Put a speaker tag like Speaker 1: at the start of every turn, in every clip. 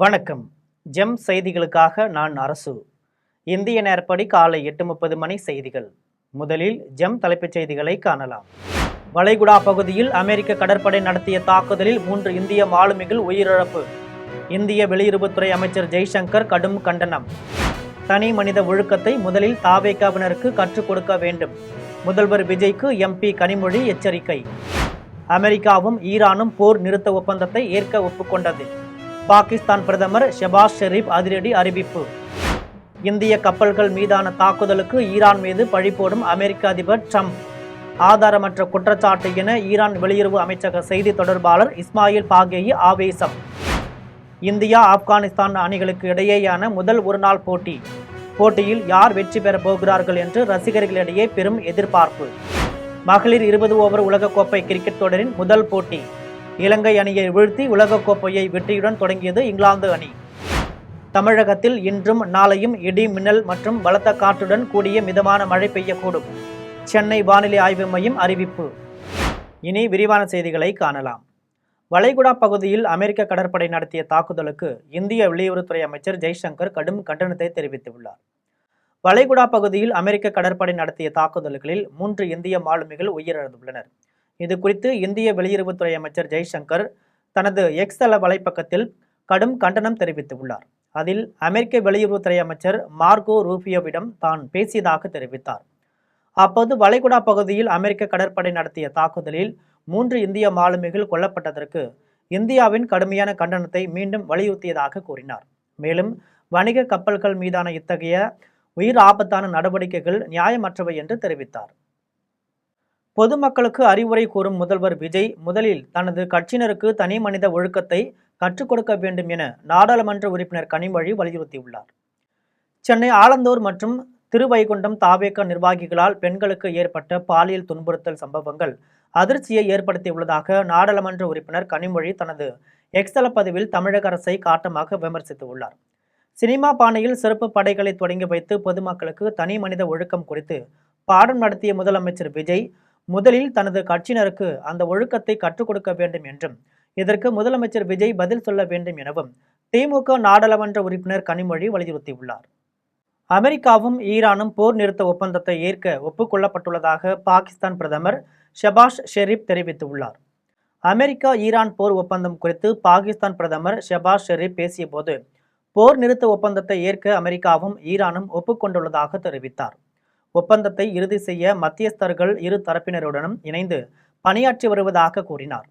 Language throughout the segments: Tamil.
Speaker 1: வணக்கம். ஜெம் செய்திகளுக்காக நான் அரசு. இந்திய நேரப்படி காலை 8:30 மணி செய்திகள். முதலில் ஜெம் தலைப்புச் செய்திகளை காணலாம். வளைகுடா பகுதியில் அமெரிக்க கடற்படை நடத்திய தாக்குதலில் 3 இந்திய மாலுமிகள் உயிரிழப்பு. இந்திய வெளியுறவுத்துறை அமைச்சர் ஜெய்சங்கர் கடும் கண்டனம். தனி மனித ஒழுக்கத்தை முதலில் தாவேகாவினருக்கு கற்றுக் கொடுக்க வேண்டும். முதல்வர் விஜய்க்கு எம்பி கனிமொழி எச்சரிக்கை. அமெரிக்காவும் ஈரானும் போர் நிறுத்த ஒப்பந்தத்தை ஏற்க ஒப்புக்கொண்டது. பாகிஸ்தான் பிரதமர் ஷெபாஸ் ஷெரீப் அதிரடி அறிவிப்பு. இந்திய கப்பல்கள் மீதான தாக்குதலுக்கு ஈரான் மீது பழிபோடும் அமெரிக்க அதிபர் ட்ரம்ப். ஆதாரமற்ற குற்றச்சாட்டு என ஈரான் வெளியுறவு அமைச்சக செய்தி தொடர்பாளர் இஸ்மாயில் பாகேயி ஆவேசம். இந்தியா ஆப்கானிஸ்தான் அணிகளுக்கு இடையேயான முதல் ஒருநாள் போட்டியில் யார் வெற்றி பெறப் போகிறார்கள் என்று ரசிகர்களிடையே பெரும் எதிர்பார்ப்பு. மகளிர் 20 ஓவர் உலகக்கோப்பை கிரிக்கெட் தொடரின் முதல் போட்டி இலங்கை அணியை வீழ்த்தி உலகக்கோப்பையை வெற்றியுடன் தொடங்கியது இங்கிலாந்து அணி. தமிழகத்தில் இன்றும் நாளையும் இடி மின்னல் மற்றும் பலத்த காற்றுடன் கூடிய மிதமான மழை பெய்யக்கூடும். சென்னை வானிலை ஆய்வு மையம் அறிவிப்பு. இனி விரிவான செய்திகளை காணலாம். வளைகுடா பகுதியில் அமெரிக்க கடற்படை நடத்திய தாக்குதலுக்கு இந்திய வெளியுறவுத்துறை அமைச்சர் ஜெய்சங்கர் கடும் கண்டனத்தை தெரிவித்துள்ளார். வளைகுடா பகுதியில் அமெரிக்க கடற்படை நடத்திய தாக்குதல்களில் 3 இந்திய மாலுமிகள் உயிரிழந்துள்ளனர். இது குறித்து இந்திய வெளியுறவுத்துறை அமைச்சர் ஜெய்சங்கர் தனது எக்ஸ் தள வலைப்பக்கத்தில் கடும் கண்டனம் தெரிவித்துள்ளார். அதில் அமெரிக்க வெளியுறவுத்துறை அமைச்சர் மார்கோ ரூபியோவிடம் தான் பேசியதாக தெரிவித்தார். அப்போது வளைகுடா பகுதியில் அமெரிக்க கடற்படை நடத்திய தாக்குதலில் 3 இந்திய மாலுமிகள் கொல்லப்பட்டதற்கு இந்தியாவின் கடுமையான கண்டனத்தை மீண்டும் வலியுறுத்தியதாக கூறினார். மேலும் வணிக கப்பல்கள் மீதான இத்தகைய உயிர் ஆபத்தான நடவடிக்கைகள் நியாயமற்றவை என்று தெரிவித்தார். பொதுமக்களுக்கு அறிவுரை கூறும் முதல்வர் விஜய் முதலில் தனது கட்சியினருக்கு தனி மனித ஒழுக்கத்தை கற்றுக் கொடுக்க வேண்டும் என நாடாளுமன்ற உறுப்பினர் கனிமொழி வலியுறுத்தியுள்ளார். சென்னை ஆலந்தூர் மற்றும் திருவைகுண்டம் தாவேக நிர்வாகிகளால் பெண்களுக்கு ஏற்பட்ட பாலியல் துன்புறுத்தல் சம்பவங்கள் அதிர்ச்சியை ஏற்படுத்தியுள்ளதாக நாடாளுமன்ற உறுப்பினர் கனிமொழி தனது எக்ஸ் தள பதிவில் தமிழக அரசை காட்டமாக விமர்சித்துள்ளார். சினிமா பாணியில் சிறப்பு படைகளை தொடங்கி வைத்து பொதுமக்களுக்கு தனி மனித ஒழுக்கம் குறித்து பாடம் நடத்திய முதலமைச்சர் விஜய் முதலில் தனது கட்சியினருக்கு அந்த ஒழுக்கத்தை கற்றுக் கொடுக்க வேண்டும் என்றும் இதற்கு முதலமைச்சர் விஜய் பதில் சொல்ல வேண்டும் எனவும் திமுக நாடாளுமன்ற உறுப்பினர் கனிமொழி வலியுறுத்தியுள்ளார். அமெரிக்காவும் ஈரானும் போர் நிறுத்த ஒப்பந்தத்தை ஏற்க ஒப்புக்கொள்ளப்பட்டுள்ளதாக பாகிஸ்தான் பிரதமர் ஷெபாஸ் ஷெரீப் தெரிவித்துள்ளார். அமெரிக்கா ஈரான் போர் ஒப்பந்தம் குறித்து பாகிஸ்தான் பிரதமர் ஷெபாஸ் ஷெரீப் பேசிய போது போர் நிறுத்த ஒப்பந்தத்தை ஏற்க அமெரிக்காவும் ஈரானும் ஒப்புக்கொண்டுள்ளதாக தெரிவித்தார். ஒப்பந்தத்தை இறுதி செய்ய மத்தியஸ்தர்கள் இரு தரப்பினருடனும் இணைந்து பணியாற்றி வருவதாக கூறினார்.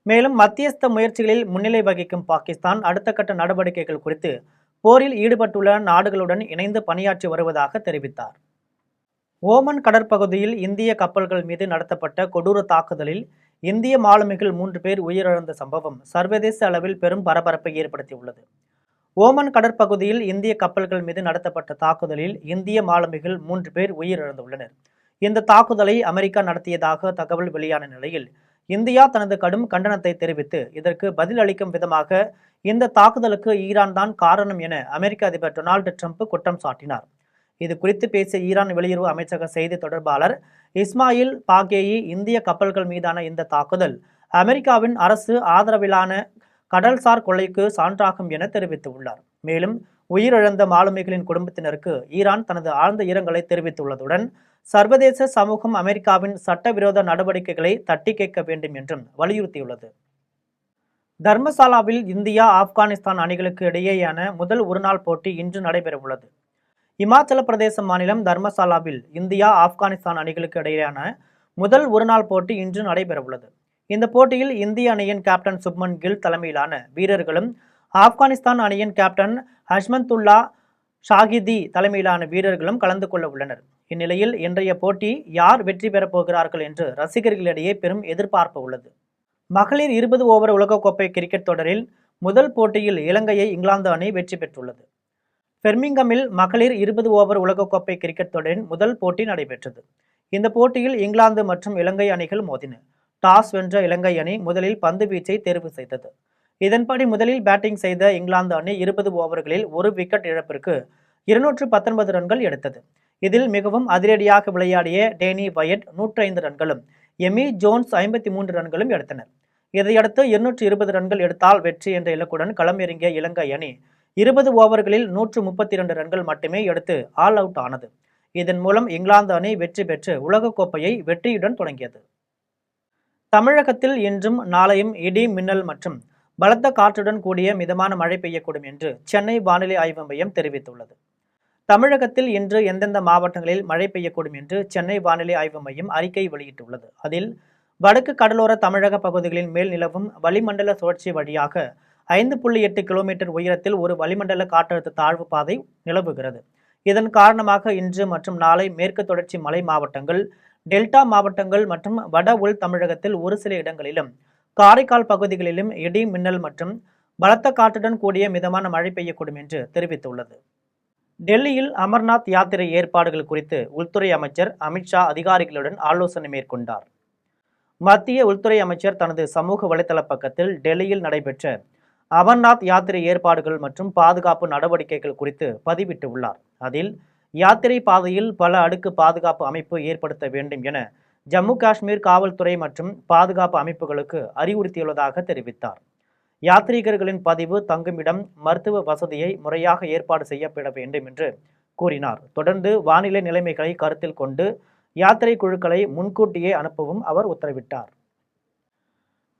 Speaker 1: மேலும் மத்தியஸ்த முயற்சிகளில் முன்னிலை வகிக்கும் பாகிஸ்தான் அடுத்த கட்ட நடவடிக்கைகள் குறித்து போரில் ஈடுபட்டுள்ள நாடுகளுடன் இணைந்து பணியாற்றி வருவதாக தெரிவித்தார். ஓமன் கடற்பகுதியில் இந்திய கப்பல்கள் மீது நடத்தப்பட்ட கொடூர தாக்குதலில் இந்திய மாலுமிகள் 3 பேர் உயிரிழந்த சம்பவம் சர்வதேச அளவில் பெரும் பரபரப்பை ஏற்படுத்தியுள்ளது. ஓமன் கடற்பகுதியில் இந்திய கப்பல்கள் மீது நடத்தப்பட்ட தாக்குதலில் இந்திய மாலுமிகள் 3 பேர் உயிரிழந்துள்ளனர். இந்த தாக்குதலை அமெரிக்கா நடத்தியதாக தகவல் வெளியான நிலையில் இந்தியா தனது கடும் கண்டனத்தை தெரிவித்து இதற்கு பதில் அளிக்கும் விதமாக இந்த தாக்குதலுக்கு ஈரான் தான் காரணம் என அமெரிக்க அதிபர் டொனால்டு ட்ரம்ப் குற்றம் சாட்டினார். இது குறித்து பேசிய ஈரான் வெளியுறவு அமைச்சக செய்தி தொடர்பாளர் இஸ்மாயில் பாகேயி இந்திய கப்பல்கள் மீதான இந்த தாக்குதல் அமெரிக்காவின் அரசு ஆதரவிலான கடல்சார் கொள்ளைக்கு சான்றாகும் என தெரிவித்துள்ளார். மேலும் உயிரிழந்த மாலுமிகளின் குடும்பத்தினருக்கு ஈரான் தனது ஆழ்ந்த இரங்கலை தெரிவித்துள்ளதுடன் சர்வதேச சமூகம் அமெரிக்காவின் சட்டவிரோத நடவடிக்கைகளை தட்டி கேட்க வேண்டும் என்றும் வலியுறுத்தியுள்ளது. தர்மசாலாவில் இந்தியா ஆப்கானிஸ்தான் அணிகளுக்கு இடையேயான முதல் ஒருநாள் போட்டி இன்று நடைபெறவுள்ளது. இமாச்சல பிரதேச மாநிலம் தர்மசாலாவில் இந்தியா ஆப்கானிஸ்தான் அணிகளுக்கு இடையேயான முதல் ஒருநாள் போட்டி இன்று நடைபெறவுள்ளது. இந்த போட்டியில் இந்திய அணியின் கேப்டன் சுப்மன் கில் தலைமையிலான வீரர்களும் ஆப்கானிஸ்தான் அணியின் கேப்டன் ஹஷ்மந்துல்லா ஷாகிதி தலைமையிலான வீரர்களும் கலந்து கொள்ள உள்ளனர். இந்நிலையில் இன்றைய போட்டி யார் வெற்றி பெறப் போகிறார்கள் என்று ரசிகர்களிடையே பெரும் எதிர்பார்ப்பு உள்ளது. மகளிர் 20 ஓவர் உலகக்கோப்பை கிரிக்கெட் தொடரில் முதல் போட்டியில் இலங்கையை இங்கிலாந்து அணி வெற்றி பெற்றுள்ளது. பெர்மிங்கமில் மகளிர் 20 ஓவர் உலகக்கோப்பை கிரிக்கெட் தொடரின் முதல் போட்டி நடைபெற்றது. இந்த போட்டியில் இங்கிலாந்து மற்றும் இலங்கை அணிகள் மோதின. டாஸ் வென்ற இலங்கை அணி முதலில் பந்து வீச்சை தேர்வு செய்தது. இதன்படி முதலில் பேட்டிங் செய்த இங்கிலாந்து அணி 20 ஓவர்களில் 1 விக்கெட் இழப்பிற்கு 219 ரன்கள் எடுத்தது. இதில் மிகவும் அதிரடியாக விளையாடிய டேனி வயட் 105 ரன்களும் எமி ஜோன்ஸ் 53 ரன்களும் எடுத்தனர். இதையடுத்து 220 ரன்கள் எடுத்தால் வெற்றி என்ற இலக்குடன் களமிறங்கிய இலங்கை அணி 20 ஓவர்களில் 132 ரன்கள் மட்டுமே எடுத்து ஆல் அவுட் ஆனது. இதன் மூலம் இங்கிலாந்து அணி வெற்றி பெற்று உலகக்கோப்பையை வெற்றியுடன் தொடங்கியது. தமிழகத்தில் இன்றும் நாளையும் இடி மின்னல் மற்றும் பலத்த காற்றுடன் கூடிய மிதமான மழை பெய்யக்கூடும் என்று சென்னை வானிலை ஆய்வு மையம் தெரிவித்துள்ளது. தமிழகத்தில் இன்று எந்தெந்த மாவட்டங்களில் மழை பெய்யக்கூடும் என்று சென்னை வானிலை ஆய்வு மையம் அறிக்கை வெளியிட்டுள்ளது. அதில் வடக்கு கடலோர தமிழக பகுதிகளின் மேல் நிலவும் வளிமண்டல சுழற்சி வழியாக 5.8 கிலோமீட்டர் உயரத்தில் ஒரு வளிமண்டல காற்றழுத்த தாழ்வு பாதை நிலவுகிறது. இதன் காரணமாக இன்று மற்றும் நாளை மேற்கு தொடர்ச்சி மலை மாவட்டங்கள், டெல்டா மாவட்டங்கள் மற்றும் வட உள் தமிழகத்தில் ஒரு சில இடங்களிலும், காரைக்கால் பகுதிகளிலும் இடி மின்னல் மற்றும் பலத்த காற்றுடன் கூடிய மிதமான மழை பெய்யக்கூடும் என்று தெரிவித்துள்ளது. டெல்லியில் அமர்நாத் யாத்திரை ஏற்பாடுகள் குறித்து உள்துறை அமைச்சர் அமித்ஷா அதிகாரிகளுடன் ஆலோசனை மேற்கொண்டார். மத்திய உள்துறை அமைச்சர் தனது சமூக வலைதள பக்கத்தில் டெல்லியில் நடைபெற்ற அமர்நாத் யாத்திரை ஏற்பாடுகள் மற்றும் பாதுகாப்பு நடவடிக்கைகள் குறித்து பதிவிட்டுள்ளார். அதில் யாத்திரை பாதையில் பல அடுக்கு பாதுகாப்பு அமைப்பு ஏற்படுத்த வேண்டும் என ஜம்மு காஷ்மீர் காவல்துறை மற்றும் பாதுகாப்பு அமைப்புகளுக்கு அறிவுறுத்தியுள்ளதாக தெரிவித்தார். யாத்ரீகர்களின் பதிவு, தங்குமிடம், மருத்துவ வசதியை முறையாக ஏற்பாடு செய்யப்பட வேண்டும் என்று கூறினார். தொடர்ந்து வானிலை நிலைமைகளை கருத்தில் கொண்டு யாத்திரை குழுக்களை முன்கூட்டியே அனுப்பவும் அவர் உத்தரவிட்டார்.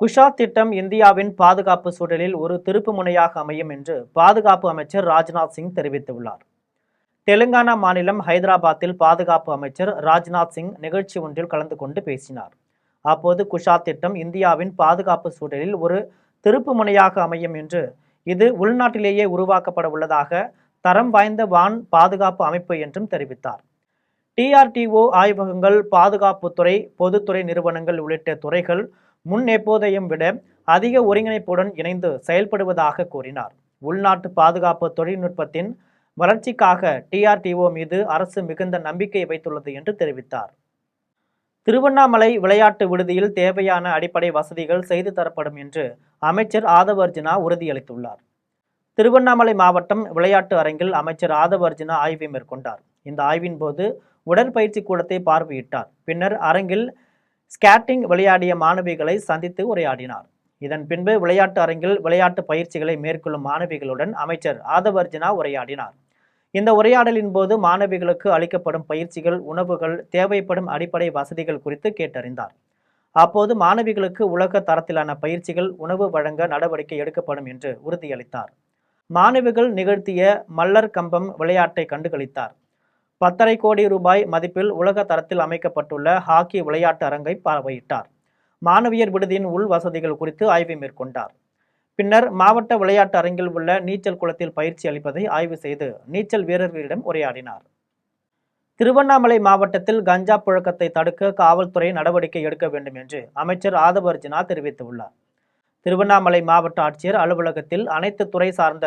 Speaker 1: குஷாத் திட்டம் இந்தியாவின் பாதுகாப்பு சூழலில் ஒரு திருப்பு முனையாக அமையும் என்று பாதுகாப்பு அமைச்சர் ராஜ்நாத் சிங் தெரிவித்துள்ளார். தெலுங்கானா மாநிலம் ஹைதராபாத்தில் பாதுகாப்பு அமைச்சர் ராஜ்நாத் சிங் நிகழ்ச்சி ஒன்றில் கலந்து கொண்டு பேசினார். அப்போது குஷாத் திட்டம் இந்தியாவின் பாதுகாப்பு சூழலில் ஒரு திருப்பு முனையாக அமையும் என்று, இது உள்நாட்டிலேயே உருவாக்கப்பட உள்ளதாக தரம் வாய்ந்த வான் பாதுகாப்பு அமைப்பு என்றும் தெரிவித்தார். டிஆர்டிஓ ஆய்வகங்கள், பாதுகாப்புத்துறை, பொதுத்துறை நிறுவனங்கள் உள்ளிட்ட துறைகள் முன் எப்போதையும் விட அதிக ஒருங்கிணைப்புடன் இணைந்து செயல்படுவதாக கூறினார். உள்நாட்டு பாதுகாப்பு தொழில்நுட்பத்தின் வளர்ச்சிக்காக டிஆர்டிஓ மீது அரசு மிகுந்த நம்பிக்கை வைத்துள்ளது என்று தெரிவித்தார். திருவண்ணாமலை விளையாட்டு விடுதியில் தேவையான அடிப்படை வசதிகள் செய்து தரப்படும் என்று அமைச்சர் ஆதவ் அர்ஜுனா உறுதியளித்துள்ளார். திருவண்ணாமலை மாவட்டம் விளையாட்டு அரங்கில் அமைச்சர் ஆதவ் அர்ஜுனா ஆய்வு மேற்கொண்டார். இந்த ஆய்வின் போது உடற்பயிற்சி கூடத்தை பார்வையிட்டார். பின்னர் அரங்கில் ஸ்கேட்டிங் விளையாடிய மாணவிகளை சந்தித்து உரையாடினார். இதன் பின்பு விளையாட்டு அரங்கில் விளையாட்டு பயிற்சிகளை மேற்கொள்ளும் மாணவிகளுடன் அமைச்சர் ஆதவ் அர்ஜுனா உரையாடினார். இந்த உரையாடலின் போது மாணவிகளுக்கு அளிக்கப்படும் பயிற்சிகள், உணவுகள், தேவைப்படும் அடிப்படை வசதிகள் குறித்து கேட்டறிந்தார். அப்போது மாணவிகளுக்கு உலக தரத்திலான பயிற்சிகள், உணவு வழங்க நடவடிக்கை எடுக்கப்படும் என்று உறுதியளித்தார். மாணவிகள் நிகழ்த்திய மல்லர் கம்பம் விளையாட்டை கண்டுகளித்தார். 10.5 கோடி ரூபாய் மதிப்பில் உலக தரத்தில் அமைக்கப்பட்டுள்ள ஹாக்கி விளையாட்டு அரங்கை பார்வையிட்டார். மாணவியர் விடுதியின் உள் வசதிகள் குறித்து ஆய்வு மேற்கொண்டார். பின்னர் மாவட்ட விளையாட்டு அரங்கில் உள்ள நீச்சல் குளத்தில் பயிற்சி அளிப்பதை ஆய்வு செய்து நீச்சல் வீரர்களிடம் உரையாடினார். திருவண்ணாமலை மாவட்டத்தில் கஞ்சா புழக்கத்தை தடுக்க காவல்துறை நடவடிக்கை எடுக்க வேண்டும் என்று அமைச்சர் ஆதவ் அர்ஜுனா தெரிவித்துள்ளார். திருவண்ணாமலை மாவட்ட ஆட்சியர் அலுவலகத்தில் அனைத்து துறை சார்ந்த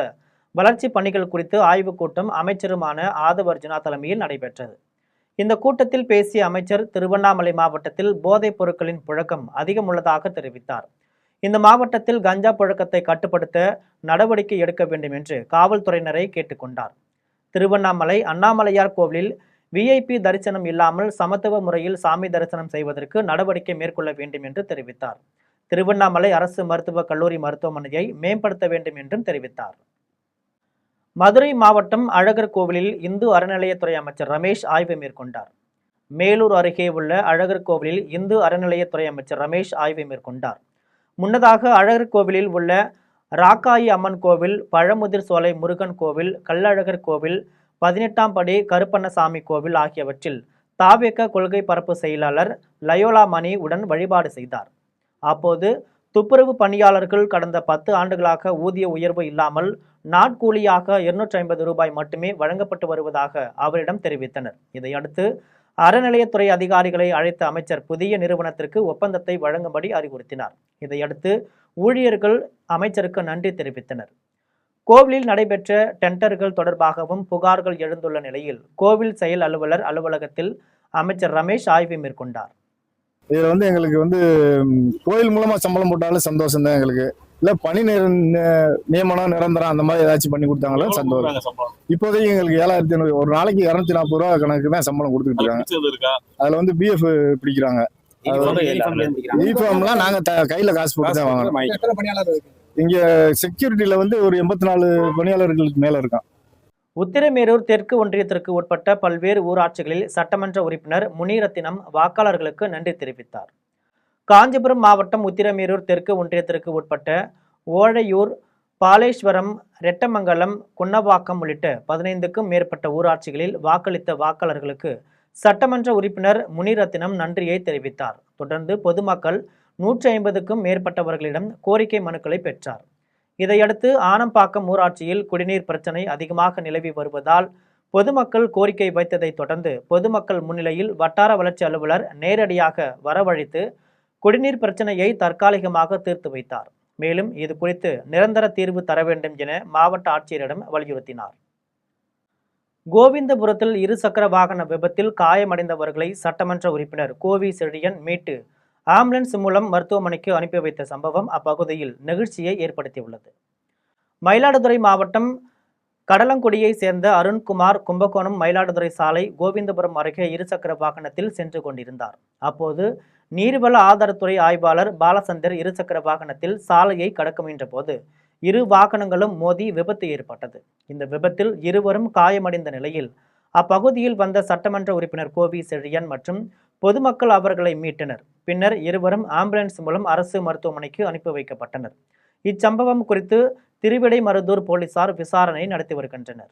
Speaker 1: வளர்ச்சி பணிகள் குறித்து ஆய்வுக் கூட்டம் அமைச்சருமான ஆதவ் அர்ஜுனா தலைமையில் நடைபெற்றது. இந்த கூட்டத்தில் பேசிய அமைச்சர், திருவண்ணாமலை மாவட்டத்தில் போதைப் பொருட்களின் புழக்கம் அதிகம் உள்ளதாக தெரிவித்தார். இந்த மாவட்டத்தில் கஞ்சா புழக்கத்தை கட்டுப்படுத்த நடவடிக்கை எடுக்க வேண்டும் என்று காவல்துறையினரை கேட்டுக்கொண்டார். திருவண்ணாமலை அண்ணாமலையார் கோவிலில் விஐபி தரிசனம் இல்லாமல் சமத்துவ முறையில் சாமி தரிசனம் செய்வதற்கு நடவடிக்கை மேற்கொள்ள வேண்டும் என்று தெரிவித்தார். திருவண்ணாமலை அரசு மருத்துவக் கல்லூரி மருத்துவமனையை மேம்படுத்த வேண்டும் என்றும் தெரிவித்தார். மதுரை மாவட்டம் அழகர் கோவிலில் இந்து அறநிலையத்துறை அமைச்சர் ரமேஷ் ஆய்வு மேற்கொண்டார். மேலூர் அருகே உள்ள அழகர் கோவிலில் இந்து அறநிலையத்துறை அமைச்சர் ரமேஷ் ஆய்வு மேற்கொண்டார். முன்னதாக அழகர் கோவிலில் உள்ள ராக்காயி அம்மன் கோவில், பழமுதிர் சோலை முருகன் கோவில், கள்ளழகர் கோவில், 18ஆம் படி கருப்பண்ணசாமி கோவில் ஆகியவற்றில் தாவேக கொள்கை பரப்பு செயலாளர் லயோலா மணி உடன் வழிபாடு செய்தார். அப்போது துப்புரவு பணியாளர்கள் கடந்த 10 ஆண்டுகளாக ஊதிய உயர்வு இல்லாமல் நாட்கூலியாக 250 ரூபாய் மட்டுமே வழங்கப்பட்டு வருவதாக அவரிடம் தெரிவித்தனர். இதையடுத்து அறநிலையத்துறை அதிகாரிகளை அழைத்த அமைச்சர் புதிய நிறுவனத்திற்கு ஒப்பந்தத்தை வழங்கும்படி அறிவுறுத்தினார். இதையடுத்து ஊழியர்கள் அமைச்சருக்கு நன்றி தெரிவித்தனர். கோவிலில் நடைபெற்ற டெண்டர்கள் தொடர்பாகவும் புகார்கள் எழுந்துள்ள நிலையில் கோவில் செயல் அலுவலர் அலுவலகத்தில் அமைச்சர் ரமேஷ் ஆய்வு மேற்கொண்டார்.
Speaker 2: இதுல எங்களுக்கு கோயில் மூலமா சம்பளம் போட்டாலும் சந்தோஷம் தான். எங்களுக்கு இல்ல பணி நியமனம் நிரந்தரம் அந்த மாதிரி ஏதாச்சும் பண்ணி கொடுத்தாங்களும் சந்தோஷம். இப்போதைக்கு எங்களுக்கு 7,500, ஒரு நாளைக்கு 240 ரூபா கணக்கு தான் சம்பளம் கொடுத்துட்டு இருக்காங்க. அதுல பிஎஃப் பிடிக்கிறாங்க. யூனிஃபார்ம்லாம் நாங்க கையில காசு போட்டு தான் வாங்கணும். இங்க செக்யூரிட்டில வந்து ஒரு 84 பணியாளர்களுக்கு மேல இருக்கான்.
Speaker 1: உத்திரமேரூர் தெற்கு ஒன்றியத்திற்கு உட்பட்ட பல்வேறு ஊராட்சிகளில் சட்டமன்ற உறுப்பினர் முனிரத்தினம் வாக்காளர்களுக்கு நன்றி தெரிவித்தார். காஞ்சிபுரம் மாவட்டம் உத்திரமேரூர் தெற்கு ஒன்றியத்திற்கு உட்பட்ட ஓழையூர், பாலேஸ்வரம், ரெட்டமங்கலம், குன்னவாக்கம் உள்ளிட்ட 15க்கும் மேற்பட்ட ஊராட்சிகளில் வாக்களித்த வாக்காளர்களுக்கு சட்டமன்ற உறுப்பினர் முனிரத்தினம் நன்றியை தெரிவித்தார். தொடர்ந்து பொதுமக்கள் 150க்கும் மேற்பட்டவர்களிடம் கோரிக்கை மனுக்களை பெற்றார். இதையடுத்து ஆனம்பாக்கம் ஊராட்சியில் குடிநீர் பிரச்சனை அதிகமாக நிலவி வருவதால் பொதுமக்கள் கோரிக்கை வைத்ததை தொடர்ந்து பொதுமக்கள் முன்னிலையில் வட்டார வளர்ச்சி அலுவலர் நேரடியாக வரவழைத்து குடிநீர் பிரச்சனையை தற்காலிகமாக தீர்த்து வைத்தார். மேலும் இது குறித்து நிரந்தர தீர்வு தர வேண்டும் என மாவட்ட ஆட்சியரிடம் வலியுறுத்தினார். கோவிந்தபுரத்தில் இருசக்கர வாகன விபத்தில் காயமடைந்தவர்களை சட்டமன்ற உறுப்பினர் கோவி செழியன் மீட்டு ஆம்புலன்ஸ் மூலம் மருத்துவமனைக்கு அனுப்பி வைத்த சம்பவம் அப்பகுதியில் நெகிழ்ச்சியை ஏற்படுத்தியுள்ளது. மயிலாடுதுறை மாவட்டம் கடலங்குடியை சேர்ந்த அருண்குமார் கும்பகோணம் மயிலாடுதுறை சாலை கோவிந்தபுரம் அருகே இருசக்கர வாகனத்தில் சென்று கொண்டிருந்தார். அப்போது நீர்வள ஆதாரத்துறை ஆய்வாளர் பாலசந்தர் இருசக்கர வாகனத்தில் சாலையை கடக்க முயன்ற போது இரு வாகனங்களும் மோதி விபத்து ஏற்பட்டது. இந்த விபத்தில் இருவரும் காயமடைந்த நிலையில் அப்பகுதியில் வந்த சட்டமன்ற உறுப்பினர் கோவி செழியன் மற்றும் பொதுமக்கள் அவர்களை மீட்டனர். பின்னர் இருவரும் ஆம்புலன்ஸ் மூலம் அரசு மருத்துவமனைக்கு அனுப்பி வைக்கப்பட்டனர். இச்சம்பவம் குறித்து திருவிடைமருதூர் போலீசார் விசாரணை நடத்தி வருகின்றனர்.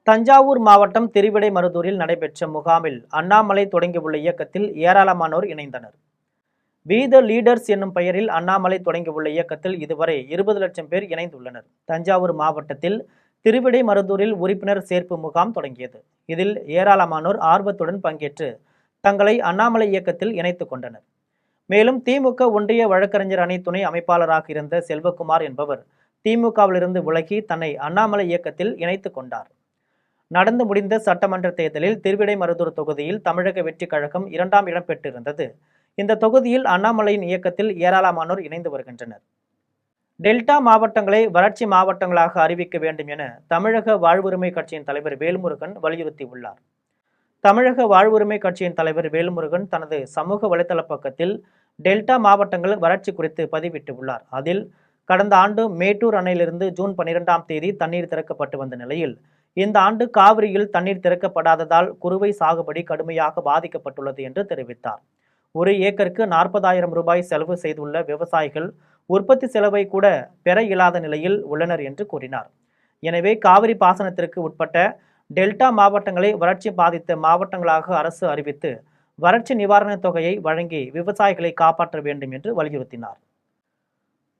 Speaker 1: தஞ்சாவூர் மாவட்டம் திருவிடைமருதூரில் நடைபெற்ற முகாமில் அண்ணாமலை தொடங்கியுள்ள இயக்கத்தில் ஏராளமானோர் இணைந்தனர். வி த லீடர்ஸ் என்னும் பெயரில் அண்ணாமலை தொடங்கியுள்ள இயக்கத்தில் இதுவரை 20 லட்சம் பேர் இணைந்துள்ளனர். தஞ்சாவூர் மாவட்டத்தில் திருவிடைமருதூரில் உறுப்பினர் சேர்ப்பு முகாம் தொடங்கியது. இதில் ஏராளமானோர் ஆர்வத்துடன் பங்கேற்று தங்களை அண்ணாமலை இயக்கத்தில் இணைத்துக் கொண்டனர். மேலும் திமுக ஒன்றிய வழக்கறிஞர் அணி துணை அமைப்பாளராக இருந்த செல்வகுமார் என்பவர் திமுகவிலிருந்து விலகி தன்னை அண்ணாமலை இயக்கத்தில் இணைத்துக் கொண்டார். நடந்து முடிந்த சட்டமன்ற தேர்தலில் திருவிடைமருதூர் தொகுதியில் தமிழக வெற்றி கழகம் 2ஆம் இடம் பெற்றிருந்தது. இந்த தொகுதியில் அண்ணாமலையின் இயக்கத்தில் ஏராளமானோர் இணைந்து வருகின்றனர். டெல்டா மாவட்டங்களை வறட்சி மாவட்டங்களாக அறிவிக்க வேண்டும் என தமிழக வாழ்வுரிமை கட்சியின் தலைவர் வேல்முருகன் வலியுறுத்தியுள்ளார். தமிழக வாழ்வுரிமை கட்சியின் தலைவர் வேல்முருகன் தனது சமூக வலைதள பக்கத்தில் டெல்டா மாவட்டங்கள் வறட்சி குறித்து பதிவிட்டுள்ளார். அதில் கடந்த ஆண்டு மேட்டூர் அணையிலிருந்து ஜூன் 12ஆம் தேதி தண்ணீர் திறக்கப்பட்டு வந்த நிலையில் இந்த ஆண்டு காவிரியில் தண்ணீர் திறக்கப்படாததால் குறுவை சாகுபடி கடுமையாக பாதிக்கப்பட்டுள்ளது என்று தெரிவித்தார். ஒரு ஏக்கருக்கு 40,000 ரூபாய் செலவு செய்துள்ள விவசாயிகள் உற்பத்தி செலவை கூட பெற இயலாத நிலையில் உள்ளனர் என்று கூறினார். எனவே காவிரி பாசனத்திற்கு உட்பட்ட டெல்டா மாவட்டங்களை வறட்சி பாதித்த மாவட்டங்களாக அரசு அறிவித்து வறட்சி நிவாரணத் தொகையை வழங்கி விவசாயிகளை காப்பாற்ற வேண்டும் என்று வலியுறுத்தினார்.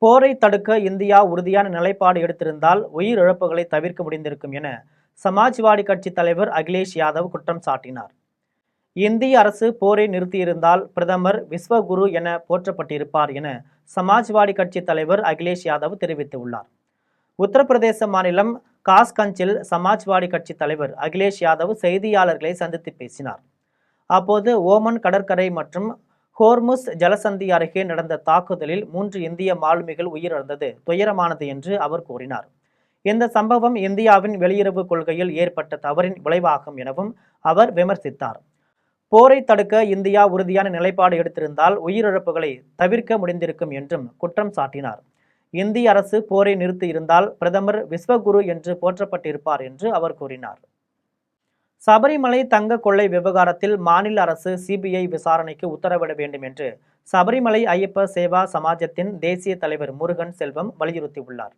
Speaker 1: போரை தடுக்க இந்தியா உறுதியான நிலைப்பாடு எடுத்திருந்தால் உயிரிழப்புகளை தவிர்க்க முடிந்திருக்கும் என சமாஜ்வாடி கட்சி தலைவர் அகிலேஷ் யாதவ் குற்றம் சாட்டினார். இந்திய அரசு போரை நிறுத்தியிருந்தால் பிரதமர் விஸ்வகுரு என போற்றப்பட்டிருப்பார் என சமாஜ்வாடி கட்சி தலைவர் அகிலேஷ் யாதவ் தெரிவித்துள்ளார். உத்தரப்பிரதேச மாநிலம் காஸ்கஞ்சில் சமாஜ்வாடி கட்சி தலைவர் அகிலேஷ் யாதவ் செய்தியாளர்களை சந்தித்து பேசினார். அப்போது ஓமன் கடற்கரை மற்றும் ஹோர்முஸ் ஜலசந்தி அருகே நடந்த தாக்குதலில் 3 இந்திய மாலுமிகள் உயிரிழந்தது துயரமானது என்று அவர் கூறினார். இந்த சம்பவம் இந்தியாவின் வெளியுறவு கொள்கையில் ஏற்பட்ட தவறின் விளைவாகும் எனவும் அவர் விமர்சித்தார். போரை தடுக்க இந்தியா உறுதியான நிலைப்பாடு எடுத்திருந்தால் உயிரிழப்புகளை தவிர்க்க முடிந்திருக்கும் என்றும் குற்றம் சாட்டினார். இந்திய அரசு போரை நிறுத்தி இருந்தால் பிரதமர் விஸ்வகுரு என்று போற்றப்பட்டிருப்பார் என்று அவர் கூறினார். சபரிமலை தங்க கொள்ளை விவகாரத்தில் மாநில அரசு சிபிஐ விசாரணைக்கு உத்தரவிட வேண்டும் என்று சபரிமலை ஐயப்ப சேவா சமாஜத்தின் தேசிய தலைவர் முருகன் செல்வம் வலியுறுத்தியுள்ளார்.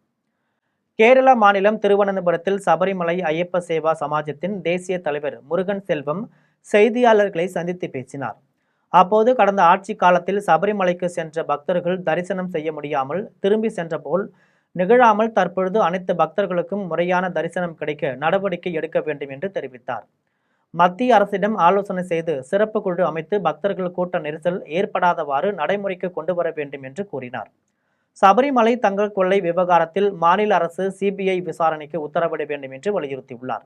Speaker 1: கேரள மாநிலம் திருவனந்தபுரத்தில் சபரிமலை ஐயப்ப சேவா சமாஜத்தின் தேசிய தலைவர் முருகன் செல்வம் செய்தியாளர்களை சந்தித்து பேசினார். அப்போது கடந்த ஆட்சி காலத்தில் சபரிமலைக்கு சென்ற பக்தர்கள் தரிசனம் செய்ய முடியாமல் திரும்பி சென்ற போல் நிகழாமல் தற்பொழுது அனைத்து பக்தர்களுக்கும் முறையான தரிசனம் கிடைக்க நடவடிக்கை எடுக்க வேண்டும் என்று தெரிவித்தார். மத்திய அரசிடம் ஆலோசனை செய்து சிறப்பு குழு அமைத்து பக்தர்கள் கூட்ட நெரிசல் ஏற்படாதவாறு நடைமுறைக்கு கொண்டு வர வேண்டும் என்று கூறினார். சபரிமலை தங்க கொள்ளை விவகாரத்தில் மாநில அரசு சிபிஐ விசாரணைக்கு உத்தரவிட வேண்டும் என்று வலியுறுத்தியுள்ளார்.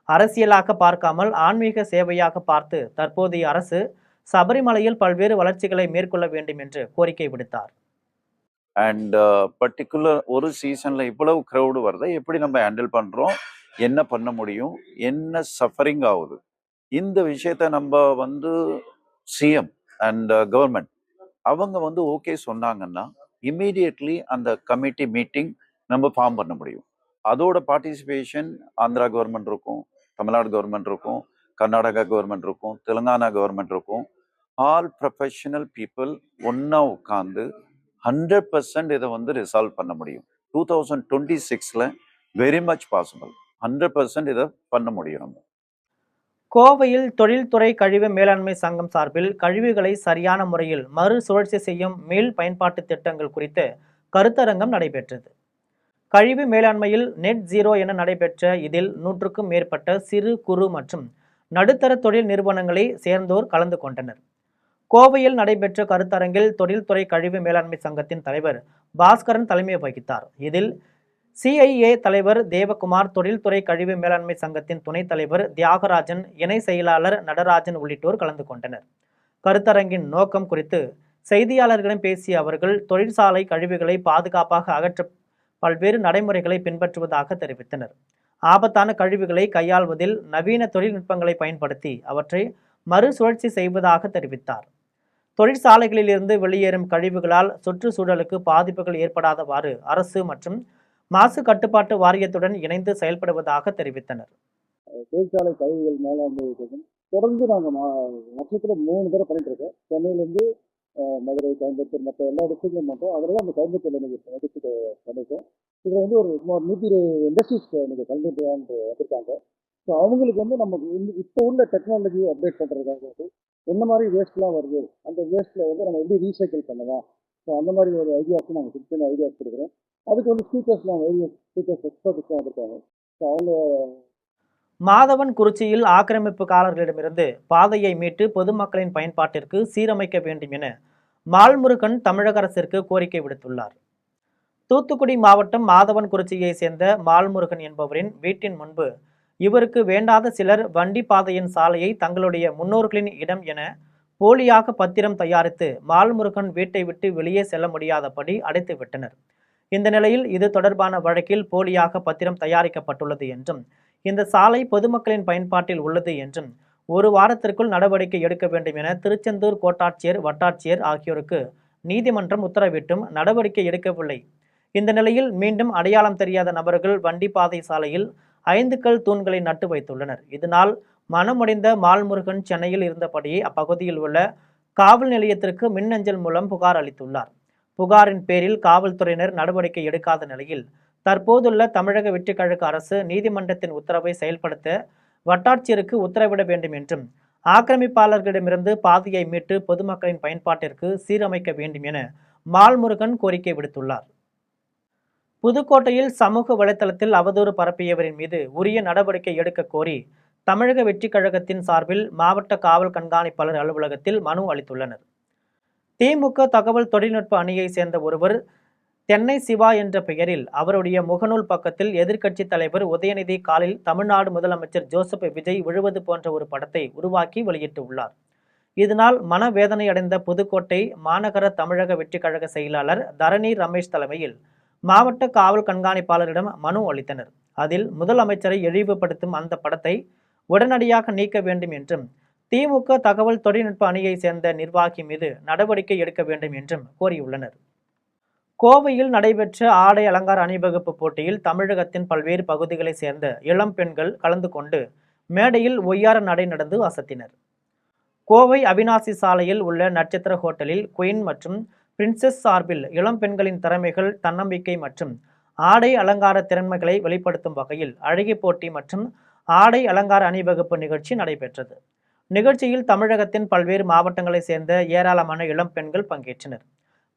Speaker 1: அரசியலாக பார்க்காமல் ஆன்மீக சேவையாக பார்த்து தற்போதைய அரசு சபரிமலையில் பல்வேறு வளர்ச்சிகளை மேற்கொள்ள வேண்டும் என்று கோரிக்கை விடுத்தார்.
Speaker 3: அண்ட் பர்டிகுலர் ஒரு சீசன்ல இவ்வளவு க்ரௌடு வருதை எப்படி நம்ம ஹேண்டில் பண்றோம், என்ன பண்ண முடியும், என்ன சஃபரிங் ஆகுது, இந்த விஷயத்த நம்ம சிஎம் அண்ட் கவர்மெண்ட் அவங்க வந்து ஓகே சொன்னாங்கன்னா இம்மீடியட்லி அந்த கமிட்டி மீட்டிங் நம்ம ஃபார்ம் பண்ண முடியும். அதோட பார்ட்டிசிபேஷன் ஆந்திரா கவர்மெண்ட் இருக்கும், தமிழ்நாடு கவர்மெண்ட் இருக்கும், கர்நாடகா கவர்மெண்ட் இருக்கும், தெலுங்கானா கவர்மெண்ட் இருக்கும். ஆல் ப்ரொஃபஷனல் பீப்புள் ஒன்றா உட்காந்து 100% இதை வந்து ரிசால்வ் பண்ண முடியும். 2026 வெரி மச் பாசிபிள். 100% இதை பண்ண முடியும் நம்ம.
Speaker 1: கோவையில் தொழில்துறை கழிவு மேலாண்மை சங்கம் சார்பில் கழிவுகளை சரியான முறையில் மறுசுழற்சி செய்யும் மீள் பயன்பாட்டு திட்டங்கள் குறித்து கருத்தரங்கம் நடைபெற்றது. கழிவு மேலாண்மையில் நெட் ஜீரோ என நடைபெற்ற இதில் 100க்கும் மேற்பட்ட சிறு குறு மற்றும் நடுத்தர தொழில் நிறுவனங்களை சேர்ந்தோர் கலந்து கொண்டனர். கோவையில் நடைபெற்ற கருத்தரங்கில் தொழில்துறை கழிவு மேலாண்மை சங்கத்தின் தலைவர் பாஸ்கரன் தலைமை வகித்தார். இதில் சிஐஏ தலைவர் தேவகுமார், தொழில்துறை கழிவு மேலாண்மை சங்கத்தின் துணைத் தலைவர் தியாகராஜன், இணை செயலாளர் நடராஜன் உள்ளிட்டோர் கலந்து கொண்டனர். கருத்தரங்கின் நோக்கம் குறித்து செய்தியாளர்களிடம் பேசிய அவர்கள், தொழிற்சாலை கழிவுகளை பாதுகாப்பாக அகற்ற பல்வேறு நடைமுறைகளை பின்பற்றுவதாக தெரிவித்தனர். ஆபத்தான கழிவுகளை கையாள்வதில் நவீன தொழில்நுட்பங்களை பயன்படுத்தி அவற்றை மறுசுழற்சி செய்வதாக தெரிவித்தார். தொழிற்சாலைகளிலிருந்து வெளியேறும் கழிவுகளால் சுற்றுச்சூழலுக்கு பாதிப்புகள் ஏற்படாதவாறு அரசு மற்றும் மாசு கட்டுப்பாட்டு வாரியத்துடன் இணைந்து செயல்படுவதாக தெரிவித்தனர்.
Speaker 4: தொழிற்சாலை கழிவுகள் மேலாண்மை தொடர்ந்து நாங்கள் வருஷத்துல 3 தடவை பண்ணிட்டு இருக்கோம். சென்னையிலேருந்து மதுரை, கோயம்புத்தூர் மற்ற எல்லா டிஸ்ட்ரிக்ட்லையும் பண்ணுறோம். அதில் தான் நம்ம கோயம்புத்தூர்ல டிஸ்ட்ரிக்ட் பண்ணியிருக்கோம். இதில் வந்து ஒரு 120 இண்டஸ்ட்ரீஸ் இன்னைக்கு கலந்துட்டு வந்திருக்காங்க. ஸோ அவங்களுக்கு வந்து நம்ம இப்போ உள்ள டெக்னாலஜி அப்டேட் பண்ணுறதுக்காக வந்து என்ன மாதிரி வேஸ்ட்லாம் வருது, அந்த வேஸ்ட்டில் வந்து நம்ம எப்படி ரீசைக்கிள் பண்ணலாம், ஸோ அந்த மாதிரி ஒரு ஐடியாஸும் நாங்கள் சின்ன ஐடியாஸ் கொடுக்குறோம். அதுக்கு வந்து ஸ்பீக்கர்ஸ்லாம் ஸ்பீக்கர்ஸ் எக்ஸ்பர்ட்ஸ்லாம் வந்திருக்காங்க. ஸோ அவங்க
Speaker 1: மாதவன் குறிச்சியில் ஆக்கிரமிப்புக்காரர்களிடமிருந்து பாதையை மீட்டு பொதுமக்களின் பயன்பாட்டிற்கு சீரமைக்க வேண்டும் என மால்முருகன் தமிழக அரசிற்கு கோரிக்கை விடுத்துள்ளார். தூத்துக்குடி மாவட்டம் மாதவன் குறிச்சியை சேர்ந்த மால்முருகன் என்பவரின் வீட்டின் முன்பு இவருக்கு வேண்டாத சிலர் வண்டி பாதையின் சாலையை தங்களுடைய முன்னோர்களின் இடம் என போலியாக பத்திரம் தயாரித்து மால்முருகன் வீட்டை விட்டு வெளியே செல்ல முடியாதபடி அடைத்து விட்டனர். இந்த நிலையில் இது தொடர்பான வழக்கில் போலியாக பத்திரம் தயாரிக்கப்பட்டுள்ளது என்றும் இந்த சாலை பொதுமக்களின் பயன்பாட்டில் உள்ளது என்றும் 1 வாரத்திற்குள் நடவடிக்கை எடுக்க வேண்டும் என திருச்செந்தூர் கோட்டாட்சியர், வட்டாட்சியர் ஆகியோருக்கு நீதிமன்றம் உத்தரவிட்டும் நடவடிக்கை எடுக்கவில்லை. இந்த நிலையில் மீண்டும் அடையாளம் தெரியாத நபர்கள் வண்டிப்பாதை சாலையில் 5 கல் தூண்களை நட்டு வைத்துள்ளனர். இதனால் மனமுடைந்த மால்முருகன் சென்னையில் இருந்தபடியே அப்பகுதியில் உள்ள காவல் நிலையத்திற்கு மின்னஞ்சல் மூலம் புகார் அளித்துள்ளார். புகாரின் பேரில் காவல்துறையினர் நடவடிக்கை எடுக்காத நிலையில் தற்போதுள்ள தமிழக வெற்றிக்கழக அரசு நீதிமன்றத்தின் உத்தரவை செயல்படுத்த வட்டாட்சியருக்கு உத்தரவிட வேண்டும் என்றும் ஆக்கிரமிப்பாளர்களிடமிருந்து பாதையை மீட்டு பொதுமக்களின் பயன்பாட்டிற்கு சீரமைக்க வேண்டும் என மால்முருகன் கோரிக்கை விடுத்துள்ளார். புதுக்கோட்டையில் சமூக வலைதளத்தில் அவதூறு பரப்பியவரின் மீது உரிய நடவடிக்கை எடுக்க கோரி தமிழக வெற்றிக்கழகத்தின் சார்பில் மாவட்ட காவல் கண்காணிப்பாளர் அலுவலகத்தில் மனு அளித்துள்ளனர். திமுக தகவல் தொழில்நுட்ப அணியை சேர்ந்த ஒருவர் தென்னை சிவா என்ற பெயரில் அவருடைய முகநூல் பக்கத்தில் எதிர்க்கட்சி தலைவர் உதயநிதி காலில் தமிழ்நாடு முதலமைச்சர் ஜோசப் விஜய் விழுவது போன்ற ஒரு படத்தை உருவாக்கி வெளியிட்டு உள்ளார். இதனால் மனவேதனை அடைந்த புதுக்கோட்டை மாநகர தமிழக வெற்றிக்கழக செயலாளர் தரணி ரமேஷ் தலைமையில் மாவட்ட காவல் கண்காணிப்பாளரிடம் மனு அளித்தனர். அதில் முதலமைச்சரை இழிவுபடுத்தும் அந்த படத்தை உடனடியாக நீக்க வேண்டும் என்றும் திமுக தகவல் தொழில்நுட்ப அணியை சேர்ந்த நிர்வாகி மீது நடவடிக்கை எடுக்க வேண்டும் என்றும் கோரியுள்ளனர். கோவையில் நடைபெற்ற ஆடை அலங்கார அணிவகுப்பு போட்டியில் தமிழகத்தின் பல்வேறு பகுதிகளை சேர்ந்த இளம் பெண்கள் கலந்து கொண்டு மேடையில் ஒய்யார நடை நடந்து அசத்தினர். கோவை அவினாசி சாலையில் உள்ள நட்சத்திர ஹோட்டலில் குயின் மற்றும் பிரின்சஸ் சார்பில் இளம் பெண்களின் திறமைகள், தன்னம்பிக்கை மற்றும் ஆடை அலங்கார திறன்மைகளை வெளிப்படுத்தும் வகையில் அழகி போட்டி மற்றும் ஆடை அலங்கார அணிவகுப்பு நிகழ்ச்சி நடைபெற்றது. நிகழ்ச்சியில் தமிழகத்தின் பல்வேறு மாவட்டங்களை சேர்ந்த ஏராளமான இளம் பெண்கள் பங்கேற்றனர்.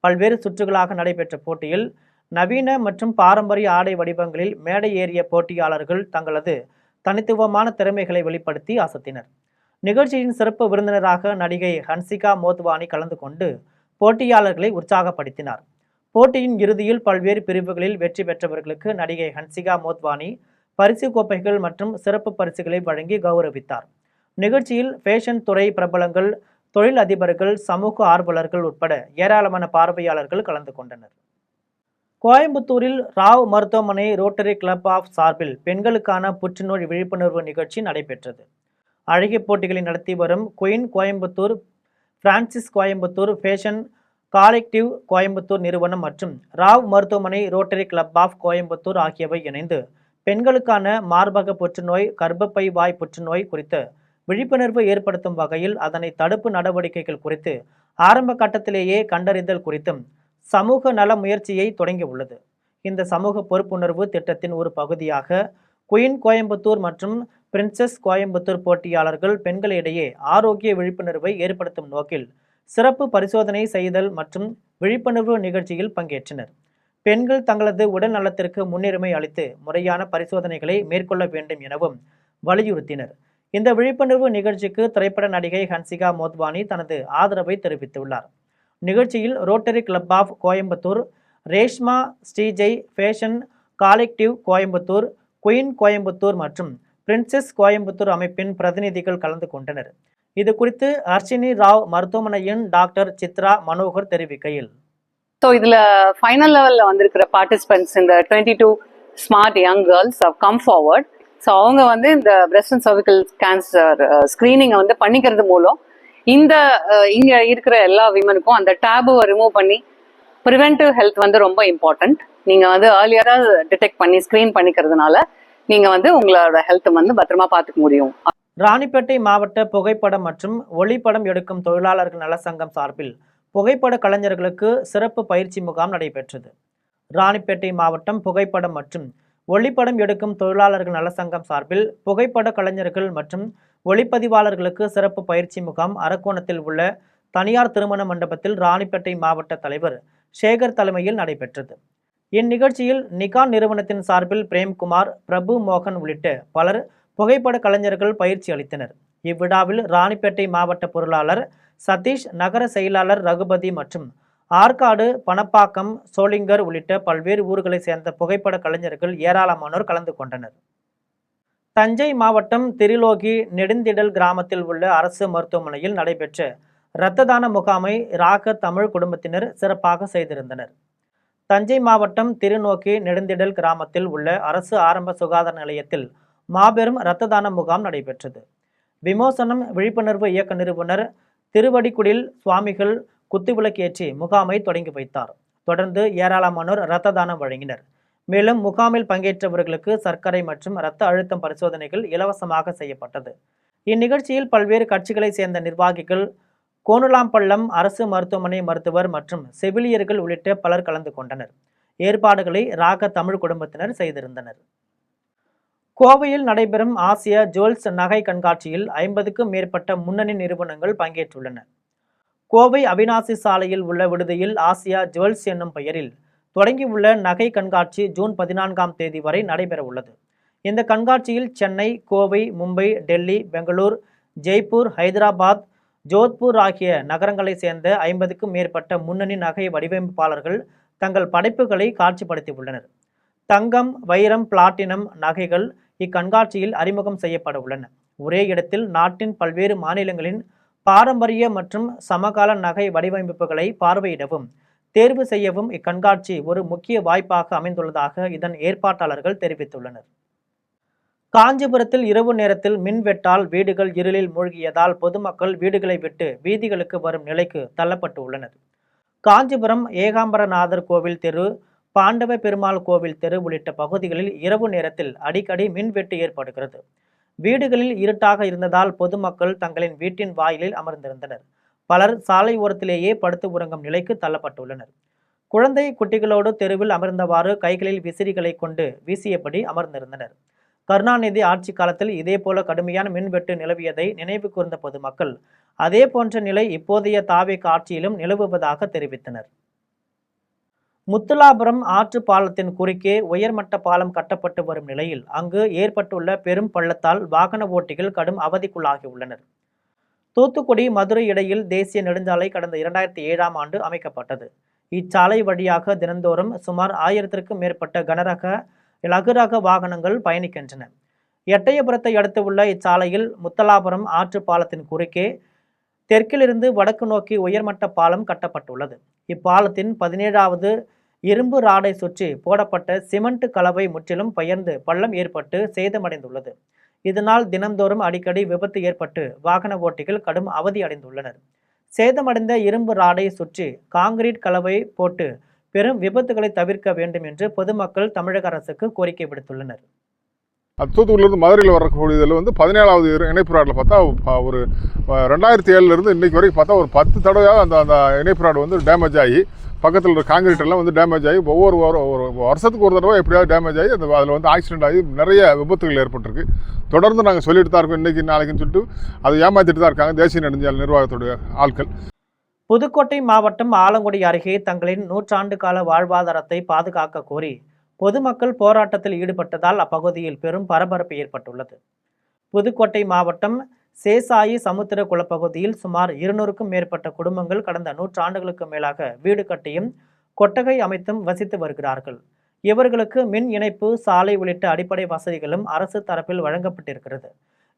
Speaker 1: பல்வேறு சுற்றுகளாக நடைபெற்ற போட்டியில் நவீன மற்றும் பாரம்பரிய ஆடை வடிவங்களில் மேடை ஏறிய போட்டியாளர்கள் தங்களது தனித்துவமான திறமைகளை வெளிப்படுத்தி அசத்தினர். நிகழ்ச்சியின் சிறப்பு விருந்தினராக நடிகை ஹன்சிகா மோத்வானி கலந்து கொண்டு போட்டியாளர்களை உற்சாகப்படுத்தினார். போட்டியின் இறுதியில் பல்வேறு பிரிவுகளில் வெற்றி பெற்றவர்களுக்கு நடிகை ஹன்சிகா மோத்வானி பரிசு கோப்பைகள் மற்றும் சிறப்பு பரிசுகளை வழங்கி கௌரவித்தார். நிகழ்ச்சியில் ஃபேஷன் துறை பிரபலங்கள், தொழில் அதிபர்கள், சமூக ஆர்வலர்கள் உட்பட ஏராளமான பார்வையாளர்கள் கலந்து கொண்டனர். கோயம்புத்தூரில் ராவ் மருத்துவமனை ரோட்டரி கிளப் ஆஃப் சார்பில் பெண்களுக்கான புற்றுநோய் விழிப்புணர்வு நிகழ்ச்சி நடைபெற்றது. அழகி போட்டிகளை நடத்தி வரும் Queen Coimbatore princess Coimbatore fashion collective Coimbatore நிறுவனம் மற்றும் ராவ் மருத்துவமனை, ரோட்டரி கிளப் ஆஃப் கோயம்புத்தூர் ஆகியவை இணைந்து பெண்களுக்கான மார்பக புற்றுநோய், கர்ப்பப்பை வாய் புற்றுநோய் குறித்து விழிப்புணர்வு ஏற்படுத்தும் வகையில் அதனை தடுப்பு நடவடிக்கைகள் குறித்து ஆரம்ப கட்டத்திலேயே கண்டறிதல் குறித்தும் சமூக நல முயற்சியை தொடங்கியுள்ளது. இந்த சமூக பொறுப்புணர்வு திட்டத்தின் ஒரு பகுதியாக குயின் கோயம்புத்தூர் மற்றும் பிரின்சஸ் கோயம்புத்தூர் போட்டியாளர்கள் பெண்களிடையே ஆரோக்கிய விழிப்புணர்வை ஏற்படுத்தும் நோக்கில் சிறப்பு பரிசோதனை செய்தல் மற்றும் விழிப்புணர்வு நிகழ்ச்சியில் பங்கேற்றனர். பெண்கள் தங்களது உடல் நலத்திற்கு முன்னுரிமை அளித்து முறையான பரிசோதனைகளை மேற்கொள்ள வேண்டும் எனவும் வலியுறுத்தினர். இந்த விழிப்புணர்வு நிகழ்ச்சிக்கு திரைப்பட நடிகை ஹன்சிகா மோத்வானி தனது ஆதரவை தெரிவித்துள்ளார். நிகழ்ச்சியில் Rotary Club of Coimbatore, Reshma Srijay, fashion collective Coimbatore, Queen Coimbatore மற்றும் பிரின்சஸ் கோயம்புத்தூர் அமைப்பின் பிரதிநிதிகள் கலந்து கொண்டனர். இது குறித்து அர்ச்சினி ராவ் மருத்துவமனையின் டாக்டர் சித்ரா மனோகர் தெரிவிக்கையில்,
Speaker 5: ஸோ இதில் ஃபைனல் லெவலில் வந்திருக்கிற பார்ட்டிசிபென்ட்ஸ் இந்த 22 smart young girls have come forward. So அவங்க வந்து இந்த பிரெஸ்ட் அண்ட் சர்விக்கல் கேன்சர் ஸ்க்ரீனிங்கை வந்து பண்ணிக்கிறது மூலம் இந்த இங்கே இருக்கிற எல்லா விமனுக்கும் அந்த டேபுவை ரிமூவ் பண்ணி ப்ரிவென்டிவ் ஹெல்த் வந்து ரொம்ப இம்பார்ட்டன்ட். நீங்கள் வந்து ஏர்லியராக டிடெக்ட் பண்ணி ஸ்க்ரீன் பண்ணிக்கிறதுனால நீங்கள் வந்து உங்களோட ஹெல்த்தை வந்து பத்திரமா பார்த்துக்க முடியும்.
Speaker 1: ராணிப்பேட்டை மாவட்ட புகைப்படம் மற்றும் ஒளிப்படம் எடுக்கும் தொழிலாளர்கள் நல சங்கம் சார்பில் புகைப்பட கலைஞர்களுக்கு சிறப்பு பயிற்சி முகாம் நடைபெற்றது. ராணிப்பேட்டை மாவட்டம் புகைப்படம் மற்றும் ஒளிப்படம் எடுக்கும் தொழிலாளர்கள் நல சங்கம் சார்பில் புகைப்பட கலைஞர்கள் மற்றும் ஒளிப்பதிவாளர்களுக்கு சிறப்பு பயிற்சி முகாம் அரக்கோணத்தில் உள்ள தனியார் திருமண மண்டபத்தில் ராணிப்பேட்டை மாவட்ட தலைவர் சேகர் தலைமையில் நடைபெற்றது. இந்நிகழ்ச்சியில் நிகான் நிறுவனத்தின் சார்பில் பிரேம்குமார், பிரபு மோகன் உள்ளிட்ட பலர் புகைப்பட கலைஞர்கள் பயிற்சி அளித்தனர். இவ்விழாவில் ராணிப்பேட்டை மாவட்ட பொருளாளர் சதீஷ், நகர செயலாளர் ரகுபதி மற்றும் ஆற்காடு, பணப்பாக்கம், சோளிங்கர் உள்ளிட்ட பல்வேறு ஊர்களை சேர்ந்த புகைப்பட கலைஞர்கள் ஏராளமானோர் கலந்து கொண்டனர். தஞ்சை மாவட்டம் திரிலோகி நெடுந்திடல் கிராமத்தில் உள்ள அரசு மருத்துவமனையில் நடைபெற்ற இரத்த தான முகாமை ராக தமிழ் குடும்பத்தினர் சிறப்பாக செய்திருந்தனர். தஞ்சை மாவட்டம் திருநோக்கி நெடுந்திடல் கிராமத்தில் உள்ள அரசு ஆரம்ப சுகாதார நிலையத்தில் மாபெரும் இரத்த தான முகாம் நடைபெற்றது. விமோசனம் விழிப்புணர்வு இயக்க நிறுவனர் திருவடிக்குடில் சுவாமிகள் குத்துவிளக்கேற்றி முகாமை தொடங்கி வைத்தார். தொடர்ந்து ஏராளமானோர் இரத்த தானம் வழங்கினர். மேலும் முகாமில் பங்கேற்றவர்களுக்கு சர்க்கரை மற்றும் இரத்த அழுத்தம் பரிசோதனைகள் இலவசமாக செய்யப்பட்டது. இந்நிகழ்ச்சியில் பல்வேறு கட்சிகளை சேர்ந்த நிர்வாகிகள், கோனுலாம்பள்ளம் அரசு மருத்துவமனை மருத்துவர் மற்றும் செவிலியர்கள் உள்ளிட்ட பலர் கலந்து கொண்டனர். ஏற்பாடுகளை ராக தமிழ் குடும்பத்தினர் செய்திருந்தனர். கோவையில் நடைபெறும் ஆசிய ஜுவல்ஸ் நகை கண்காட்சியில் 50க்கும் மேற்பட்ட முன்னணி நிறுவனங்கள் பங்கேற்றுள்ளன. கோவை அவினாசி சாலையில் உள்ள விடுதியில் ஆசியா ஜுவல்ஸ் என்னும் பெயரில் தொடங்கியுள்ள நகை கண்காட்சி ஜூன் 14ஆம் தேதி வரை நடைபெற உள்ளது. இந்த கண்காட்சியில் சென்னை, கோவை, மும்பை, டெல்லி, பெங்களூர், ஜெய்ப்பூர், ஹைதராபாத், ஜோத்பூர் ஆகிய நகரங்களை சேர்ந்த 50க்கும் மேற்பட்ட முன்னணி நகை வடிவமைப்பாளர்கள் தங்கள் படைப்புகளை காட்சிப்படுத்தியுள்ளனர். தங்கம், வைரம், பிளாட்டினம் நகைகள் இக்கண்காட்சியில் அறிமுகம் செய்யப்பட உள்ளன. ஒரே இடத்தில் நாட்டின் பல்வேறு மாநிலங்களின் பாரம்பரிய மற்றும் சமகால நகை வடிவமைப்புகளை பார்வையிடவும் தேர்வு செய்யவும் இக்கண்காட்சி ஒரு முக்கிய வாய்ப்பாக அமைந்துள்ளதாக இதன் ஏற்பாட்டாளர்கள் தெரிவித்துள்ளனர். காஞ்சிபுரத்தில் இரவு நேரத்தில் மின்வெட்டால் வீடுகள் இருளில் மூழ்கியதால் பொதுமக்கள் வீடுகளை விட்டு வீதிகளுக்கு வரும் நிலைக்கு தள்ளப்பட்டு உள்ளனர். காஞ்சிபுரம் ஏகாம்பரநாதர் கோவில் தெரு, பாண்டவ பெருமாள் கோவில் தெரு உள்ளிட்ட பகுதிகளில் இரவு நேரத்தில் அடிக்கடி மின்வெட்டு ஏற்படுகிறது. வீடுகளில் இருட்டாக இருந்ததால் பொதுமக்கள் தங்களின் வீட்டின் வாயிலில் அமர்ந்திருந்தனர். பலர் சாலை ஓரத்திலேயே படுத்து உறங்கும் நிலைக்கு தள்ளப்பட்டுள்ளனர். குழந்தை குட்டிகளோடு தெருவில் அமர்ந்தவாறு கைகளில் விசிறிகளை கொண்டு வீசியபடி அமர்ந்திருந்தனர். கருணாநிதி ஆட்சி காலத்தில் இதேபோல கடுமையான மின்வெட்டு நிலவியதை நினைவு கூர்ந்த பொதுமக்கள் அதே போன்ற நிலை இப்போதைய தாவேக ஆட்சியிலும் நிலவுவதாக தெரிவித்தனர். முத்துலாபுரம் ஆற்று பாலத்தின் குறுக்கே உயர்மட்ட பாலம் கட்டப்பட்டு வரும் நிலையில் அங்கு ஏற்பட்டுள்ள பெரும் பள்ளத்தால் வாகன ஓட்டிகள் கடும் அவதிக்குள்ளாகியுள்ளனர். தூத்துக்குடி, மதுரை இடையில் தேசிய நெடுஞ்சாலை கடந்த 2007ஆம் ஆண்டு அமைக்கப்பட்டது. இச்சாலை வழியாக தினந்தோறும் சுமார் 1000க்கும் மேற்பட்ட கனரக, லகுரக வாகனங்கள் பயணிக்கின்றன. எட்டயபுரத்தை அடுத்து உள்ள இச்சாலையில் முத்தலாபுரம் ஆற்று பாலத்தின் குறுக்கே தெற்கிலிருந்து வடக்கு நோக்கி உயர்மட்ட பாலம் கட்டப்பட்டுள்ளது. இப்பாலத்தின் 17வது இரும்பு ராடை சுற்றி போடப்பட்ட சிமெண்ட் கலவை முற்றிலும் பெயர்ந்து பள்ளம் ஏற்பட்டு சேதமடைந்துள்ளது. இதனால் தினந்தோறும் அடிக்கடி விபத்து ஏற்பட்டு வாகன ஓட்டிகள் கடும் அவதி அடைந்துள்ளனர். சேதமடைந்த இரும்பு ராடை சுற்றி காங்கிரீட் கலவை போட்டு பெரும் விபத்துகளை தவிர்க்க வேண்டும் என்று பொதுமக்கள் தமிழக அரசுக்கு கோரிக்கை விடுத்துள்ளனர்.
Speaker 6: தூத்துக்குடியிலிருந்து மதுரையில் வரக்கூடியதில் வந்து 17வது இணைப்பு ராடில் பார்த்தா ஒரு 2007 இன்னைக்கு வரைக்கும் பார்த்தா ஒரு 10 தடவையாக அந்த இணைப்பு ராடு வந்து டேமேஜ் ஆகி பக்கத்தில் இருக்கிற காங்கிரீட் எல்லாம் வந்து டேமேஜ் ஆகி ஒரு வருஷத்துக்கு ஒரு தடவை எப்படியாவது டேமேஜ் ஆகி அதில் வந்து ஆக்சிடென்ட் ஆகி நிறைய விபத்துகள் ஏற்பட்டிருக்கு. தொடர்ந்து நாங்கள் சொல்லிட்டு தான் இருக்கோம், இன்றைக்கி நாளைக்குன்னு சொல்லிட்டு அதை ஏமாற்றிட்டு தான் இருக்காங்க தேசிய நெடுஞ்சாலை நிர்வாகத்துடைய ஆட்கள்.
Speaker 1: புதுக்கோட்டை மாவட்டம் ஆலங்குடி அருகே தங்களின் 100 ஆண்டு கால வாழ்வாதாரத்தை பாதுகாக்க கோரி பொதுமக்கள் போராட்டத்தில் ஈடுபட்டதால் அப்பகுதியில் பெரும் பரபரப்பு ஏற்பட்டுள்ளது. புதுக்கோட்டை மாவட்டம் சேசாயி சமுத்திர குளப்பகுதியில் சுமார் 200க்கும் மேற்பட்ட குடும்பங்கள் கடந்த 100 ஆண்டுகளுக்கு மேலாக வீடு கட்டியும் கொட்டகை அமைத்தும் வசித்து வருகிறார்கள். இவர்களுக்கு மின் இணைப்பு, சாலை உள்ளிட்ட அடிப்படை வசதிகளும் அரசு தரப்பில் வழங்கப்பட்டிருக்கிறது.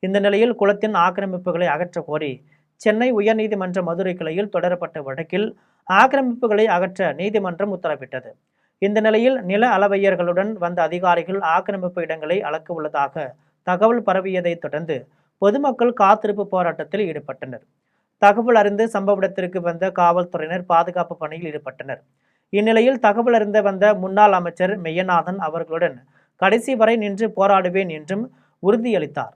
Speaker 1: இந்த நிலையில் குளத்தின் ஆக்கிரமிப்புகளை அகற்ற கோரி சென்னை உயர்நீதிமன்ற மதுரை கிளையில் தொடரப்பட்ட வழக்கில் ஆக்கிரமிப்புகளை அகற்ற நீதிமன்றம் உத்தரவிட்டது. இந்த நிலையில் நில அளவையர்களுடன் வந்த அதிகாரிகள் ஆக்கிரமிப்பு இடங்களை அளக்க உள்ளதாக தகவல் பரவியதை தொடர்ந்து பொதுமக்கள் காத்திருப்பு போராட்டத்தில் ஈடுபட்டனர். தகவல் அறிந்து சம்பவ இடத்திற்கு வந்த காவல்துறையினர் பாதுகாப்பு பணியில் ஈடுபட்டனர். இந்நிலையில் தகவல் அறிந்து வந்த முன்னாள் அமைச்சர் மெய்யநாதன் அவர்களுடன் கடைசி வரை நின்று போராடுவேன் என்றும் உறுதியளித்தார்.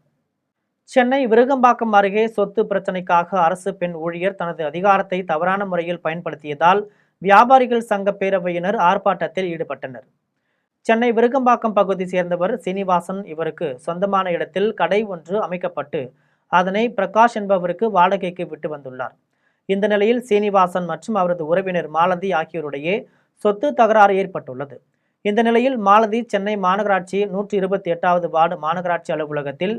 Speaker 1: சென்னை விருகம்பாக்கம் அருகே சொத்து பிரச்சனைக்காக அரசு பெண் ஊழியர் தனது அதிகாரத்தை தவறான முறையில் பயன்படுத்தியதால் வியாபாரிகள் சங்க பேரவையினர் ஆர்ப்பாட்டத்தில் ஈடுபட்டனர். சென்னை விருகம்பாக்கம் பகுதி சேர்ந்தவர் சீனிவாசன். இவருக்கு சொந்தமான இடத்தில் கடை ஒன்று அமைக்கப்பட்டு அதனை பிரகாஷ் என்பவருக்கு வாடகைக்கு விட்டு வந்துள்ளார். இந்த நிலையில் சீனிவாசன் மற்றும் அவரது உறவினர் மாலதி ஆகியோருடைய சொத்து தகராறு ஏற்பட்டுள்ளது. இந்த நிலையில் மாலதி சென்னை மாநகராட்சி 128வது வார்டு மாநகராட்சி அலுவலகத்தில்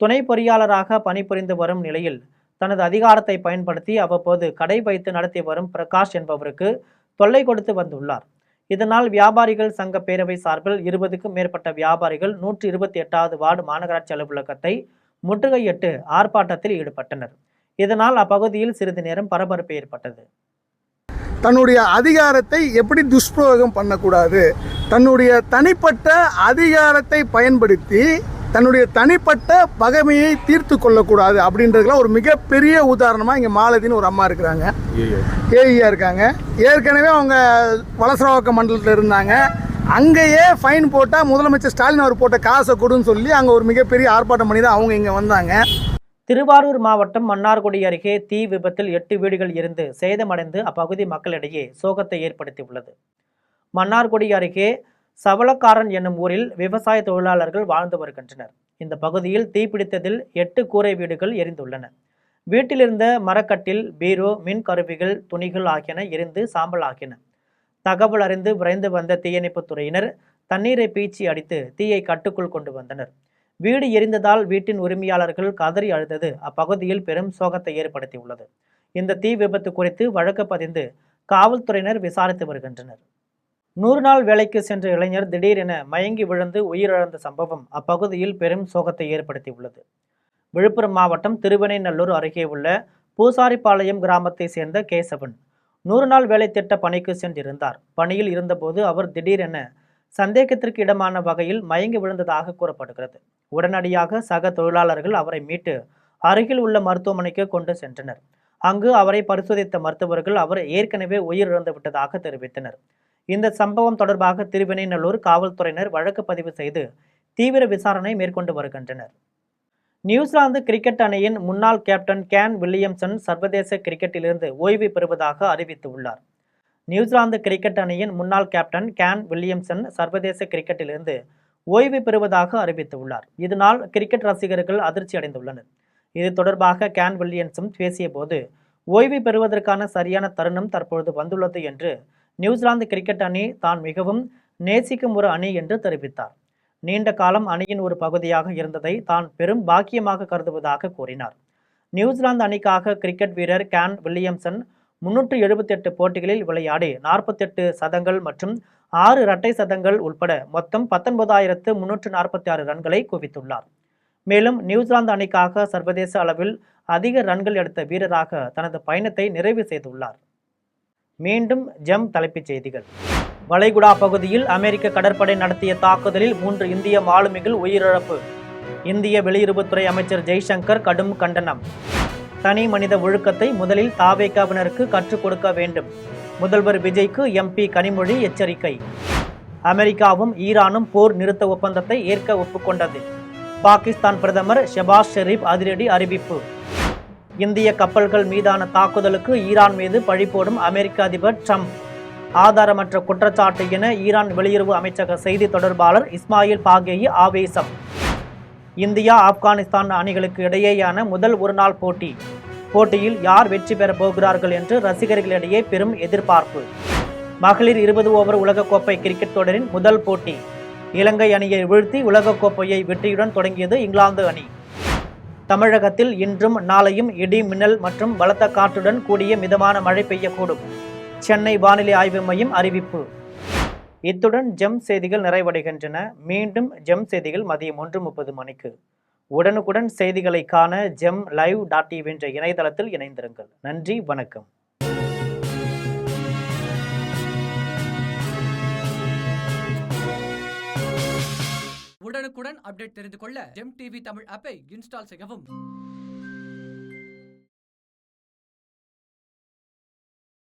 Speaker 1: துணை பொறியாளராக பணிபுரிந்து வரும் நிலையில் தனது அதிகாரத்தை பயன்படுத்தி அவ்வப்போது கடை வைத்து நடத்தி வரும் பிரகாஷ் என்பவருக்கு தொல்லை கொடுத்து வந்துள்ளார். இதனால் வியாபாரிகள் சங்க பேரவை சார்பில் 20க்கும் மேற்பட்ட வியாபாரிகள் 128வது வார்டு மாநகராட்சி அலுவலகத்தை முற்றுகையிட்டு ஆர்ப்பாட்டத்தில் ஈடுபட்டனர். இதனால் அப்பகுதியில் சிறிது நேரம் பரபரப்பு ஏற்பட்டது.
Speaker 7: தன்னுடைய அதிகாரத்தை எப்படி துஷ்பிரயோகம் பண்ணக்கூடாது, தன்னுடைய தனிப்பட்ட அதிகாரத்தை பயன்படுத்தி தன்னுடைய தனிப்பட்ட பகைமையை தீர்த்து கொள்ளக்கூடாது அப்படின்றதுலாம் ஒரு மிகப்பெரிய உதாரணமாக இங்கே மாலதின்னு ஒரு அம்மா இருக்கிறாங்க, ஏஇயா இருக்காங்க. ஏற்கனவே அவங்க வலசரவாக்கம் மண்டலத்தில் இருந்தாங்க. அங்கேயே ஃபைன் போட்டால் முதலமைச்சர் ஸ்டாலின் அவர் போட்ட காசை கொடுன்னு சொல்லி அங்கே ஒரு மிகப்பெரிய ஆர்ப்பாட்டம் பண்ணி தான் அவங்க இங்கே வந்தாங்க.
Speaker 1: திருவாரூர் மாவட்டம் மன்னார்குடி அருகே தீ விபத்தில் 8 வீடுகள் எரிந்து சேதமடைந்து அப்பகுதி மக்களிடையே சோகத்தை ஏற்படுத்தியுள்ளது. மன்னார்குடி அருகே சவளக்காரன் என்னும் ஊரில் விவசாய தொழிலாளர்கள் வாழ்ந்து வருகின்றனர். இந்த பகுதியில் தீப்பிடித்ததில் 8 கூரை வீடுகள் எரிந்துள்ளன. வீட்டிலிருந்த மரக்கட்டில், பீரோ, மின் கருவிகள், துணிகள் ஆகியன எரிந்து சாம்பல் ஆகின. தகவல் அறிந்து விரைந்து வந்த தீயணைப்புத் துறையினர் தண்ணீரை பீச்சி அடித்து தீயை கட்டுக்குள் கொண்டு வந்தனர். வீடு எரிந்ததால் வீட்டின் உரிமையாளர்கள் கதறி அழுதது அப்பகுதியில் பெரும் சோகத்தை ஏற்படுத்தியுள்ளது. இந்த தீ விபத்து குறித்து வழக்கு பதிந்து காவல்துறையினர் விசாரித்து வருகின்றனர். 100 நாள் வேலைக்கு சென்ற இளைஞர் திடீரென மயங்கி விழுந்து உயிரிழந்த சம்பவம் அப்பகுதியில் பெரும் சோகத்தை ஏற்படுத்தியுள்ளது. விழுப்புரம் மாவட்டம் திருவெண்ணெய்நல்லூர் அருகே உள்ள பூசாரிப்பாளையம் கிராமத்தை சேர்ந்த கேசவன் 100 நாள் வேலை திட்ட பணிக்கு சென்றிருந்தார். பணியில் இருந்தபோது அவர் திடீரென சந்தேகத்திற்கு இடமான வகையில் மயங்கி விழுந்ததாக கூறப்படுகிறது. உடனடியாக சக தொழிலாளர்கள் அவரை மீட்டு அருகில் உள்ள மருத்துவமனைக்கு கொண்டு சென்றனர். அங்கு அவரை பரிசோதித்த மருத்துவர்கள் அவர் ஏற்கனவே உயிரிழந்து விட்டதாக தெரிவித்தனர். இந்த சம்பவம் தொடர்பாக திருவெண்ணெய்நல்லூர் காவல்துறையினர் வழக்கு பதிவு செய்து தீவிர விசாரணை மேற்கொண்டு வருகின்றனர். நியூசிலாந்து கிரிக்கெட் அணியின் முன்னாள் கேப்டன் கேன் வில்லியம்சன் சர்வதேச கிரிக்கெட்டிலிருந்து ஓய்வு பெறுவதாக அறிவித்துள்ளார். நியூசிலாந்து கிரிக்கெட் அணியின் முன்னாள் கேப்டன் கேன் வில்லியம்சன் சர்வதேச கிரிக்கெட்டிலிருந்து ஓய்வு பெறுவதாக அறிவித்துள்ளார். இதனால் கிரிக்கெட் ரசிகர்கள் அதிர்ச்சி அடைந்துள்ளனர். இது தொடர்பாக கேன் வில்லியம்சன் பேசிய போது ஓய்வு பெறுவதற்கான சரியான தருணம் தற்பொழுது வந்துள்ளது என்று நியூசிலாந்து கிரிக்கெட் அணி தான் மிகவும் நேசிக்கும் ஒரு அணி என்று தெரிவித்தார். நீண்ட காலம் அணியின் ஒரு பகுதியாக இருந்ததை தான் பெரும் பாக்கியமாக கருதுவதாக கூறினார். நியூசிலாந்து அணிக்காக கிரிக்கெட் வீரர் கேன் வில்லியம்சன் 378 போட்டிகளில் விளையாடி 48 சதங்கள் மற்றும் 6 இரட்டை சதங்கள் உட்பட மொத்தம் 19,346 ரன்களை குவித்துள்ளார். மேலும் நியூசிலாந்து அணிக்காக சர்வதேச அளவில் அதிக ரன்கள் எடுத்த வீரராக தனது பயணத்தை நிறைவு செய்துள்ளார். மீண்டும் ஜம் தலைப்புச் செய்திகள். வளைகுடா பகுதியில் அமெரிக்க கடற்படை நடத்திய தாக்குதலில் 3 இந்திய மாலுமிகள் உயிரிழப்பு. இந்திய வெளியுறவுத்துறை அமைச்சர் ஜெய்சங்கர் கடும் கண்டனம். தனி மனித ஒழுக்கத்தை முதலில் தாவேகாவினருக்கு கற்றுக் கொடுக்க வேண்டும். முதல்வர் விஜய்க்கு MP கனிமொழி எச்சரிக்கை. அமெரிக்காவும் ஈரானும் போர் நிறுத்த ஒப்பந்தத்தை ஏற்க ஒப்புக்கொண்டது. பாகிஸ்தான் பிரதமர் ஷெபாஸ் ஷெரீப் அதிரடி அறிவிப்பு. இந்திய கப்பல்கள் மீதான தாக்குதலுக்கு ஈரான் மீது பழிபோடும் அமெரிக்க அதிபர் ட்ரம்ப். ஆதாரமற்ற குற்றச்சாட்டு என ஈரான் வெளியுறவு அமைச்சக செய்தி தொடர்பாளர் இஸ்மாயில் பாகேயி ஆவேசம். இந்தியா ஆப்கானிஸ்தான் அணிகளுக்கு இடையேயான முதல் ஒருநாள் போட்டியில் யார் வெற்றி பெறப் போகிறார்கள் என்று ரசிகர்களிடையே பெரும் எதிர்பார்ப்பு. மகளிர் 20 ஓவர் உலகக்கோப்பை கிரிக்கெட் தொடரின் முதல் போட்டி இலங்கை அணியை வீழ்த்தி உலகக்கோப்பையை வெற்றியுடன் தொடங்கியது இங்கிலாந்து அணி. தமிழகத்தில் இன்றும் நாளையும் இடி மின்னல் மற்றும் பலத்த காற்றுடன் கூடிய மிதமான மழை பெய்யக்கூடும். சென்னை வானிலை ஆய்வு மையம் அறிவிப்பு. இத்துடன் ஜெம் செய்திகள் நிறைவடைகின்றன. மீண்டும் ஜெம் செய்திகள் மதியம் 1:30 மணிக்கு. உடனுக்குடன் செய்திகளை காண GemLive.tv என்ற இணையதளத்தில் இணைந்திருங்கள். நன்றி, வணக்கம்.
Speaker 8: உடனுக்குடன் அப்டேட் தெரிந்து கொள்ள ஜெம் டிவி தமிழ் ஆப்பை இன்ஸ்டால் செய்யவும்.